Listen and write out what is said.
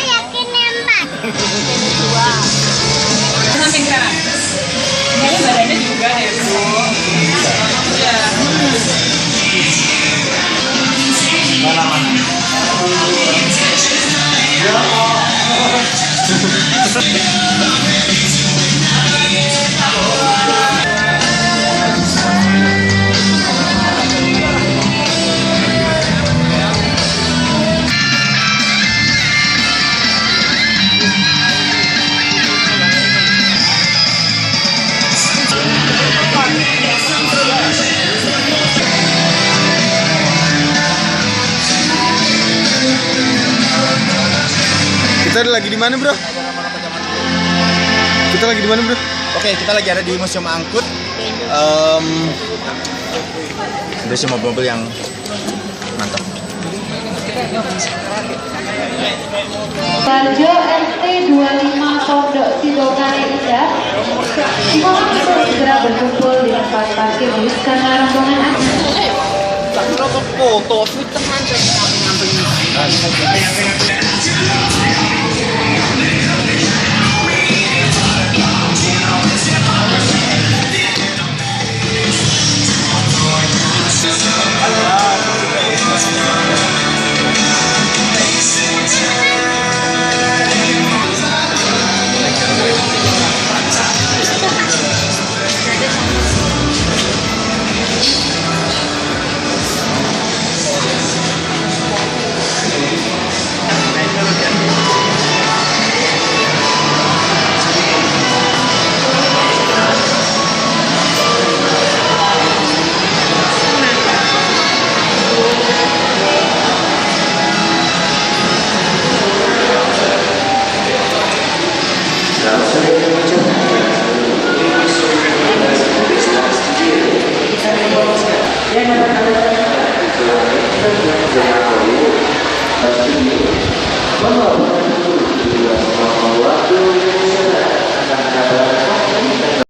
yakin nembak. Samping kanan. Kayaknya badannya juga deh, Bu. Iya. Kita lagi di mana, Bro? Kita lagi di mana, Bro? Oke, kita lagi ada di Museum Angkut. Ada semua mobil yang mantap. Barjo ST 25 Pondok Sidokare Indah. Mohon untuk segera berkumpul di tempat parkir bus karena rombongan akan Foto, Jangan